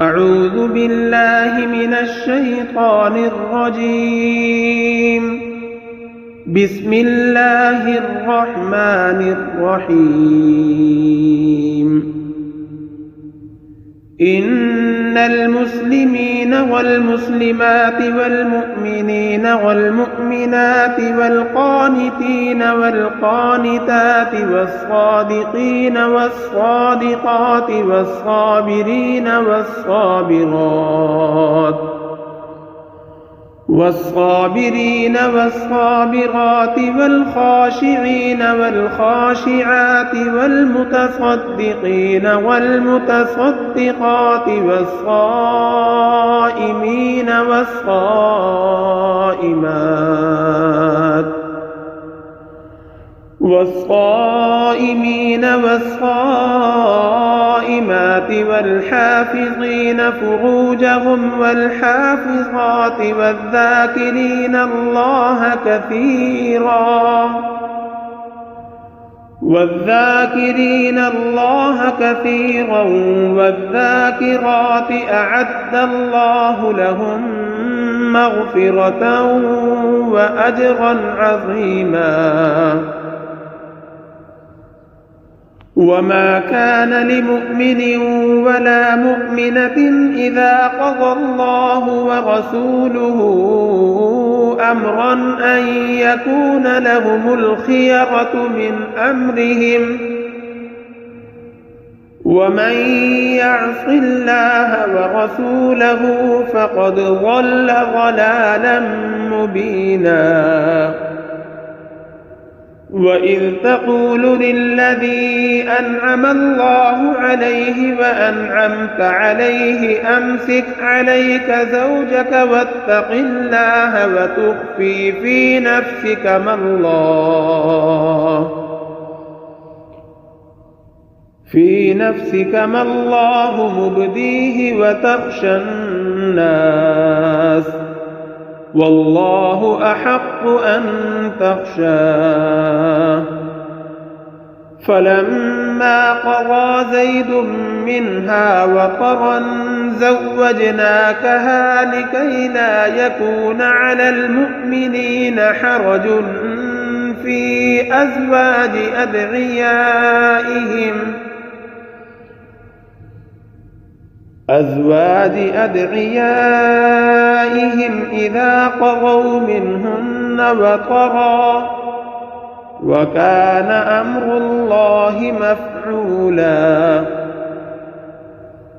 أعوذ بالله من الشيطان الرجيم. بسم الله الرحمن الرحيم. إن المسلمين والمسلمات والمؤمنين والمؤمنات والقانتين والقانتات والصادقين والصادقات والصابرين والصابرات والخاشعين والخاشعات والمتصدقين والمتصدقات والصائمين والصائمات والحافظين فروجهم والحافظات والذاكرين الله كثيرا والذاكرات أعد الله لهم مغفرة وأجرا عظيما. وما كان لمؤمن ولا مؤمنة إذا قضى الله ورسوله أمرا أن يكون لهم الخيرة من أمرهم، ومن يعص الله ورسوله فقد ضل ضلالا مبينا. وإذ تقول للذي أنعم الله عليه وأنعمت عليه أمسك عليك زوجك واتق الله وتخفي في نفسك ما الله مبديه وتخشى الناس والله أحق أن تخشاه. فلما قضى زيد منها وطرا زوجناكها لكي لا يكون على المؤمنين حرج في أزواج أدعيائهم إذا قضوا منهن وطرا، وكان أمر الله مفعولا.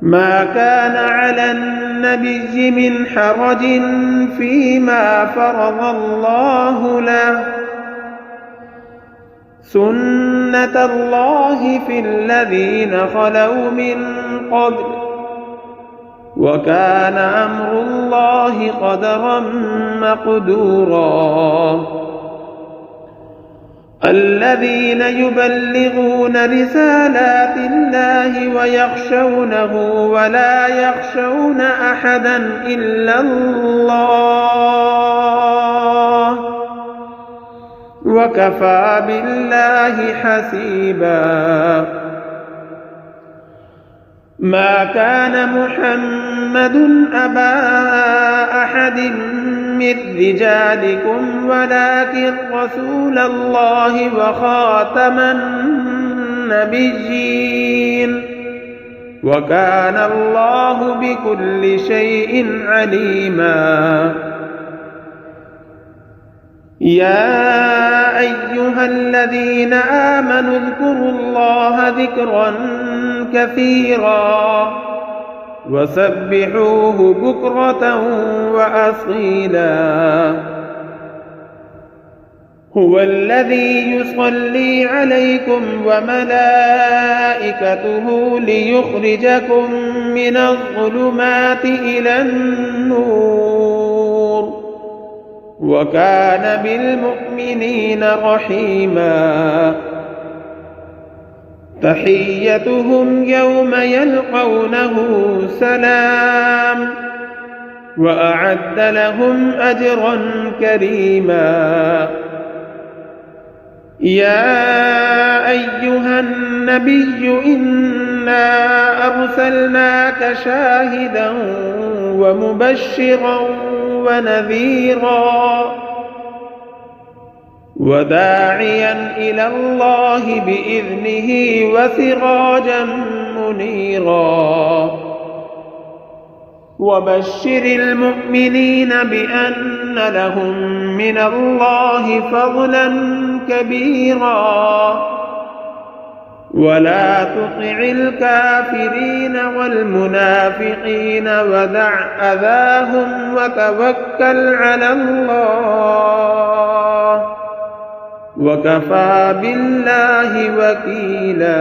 ما كان على النبي من حرج فيما فرض الله له، سنة الله في الذين خلوا من قبل، وكان أمر الله قدرا مقدورا. الذين يبلغون رسالات الله ويخشونه ولا يخشون أحدا إلا الله، وكفى بالله حسيبا. ما كان محمد أبا أحد من رجالكم ولكن رسول الله وخاتم النبيين، وكان الله بكل شيء عليما. يا أيها الذين آمنوا اذكروا الله ذكرا كثيرا وسبحوه بكرة وأصيلا. هو الذي يصلي عليكم وملائكته ليخرجكم من الظلمات إلى النور، وكان بالمؤمنين رحيما. تحيتهم يوم يلقونه سلام، وأعد لهم أجرا كريما. يا أيها النبي أرسلناك شاهدا ومبشرا ونذيرا وداعيا إلى الله بإذنه وسراجا منيرا وبشر المؤمنين بأن لهم من الله فضلا كبيرا ولا تطع الكافرين والمنافقين ودع أذاهم وتوكل على الله وكفى بالله وكيلا.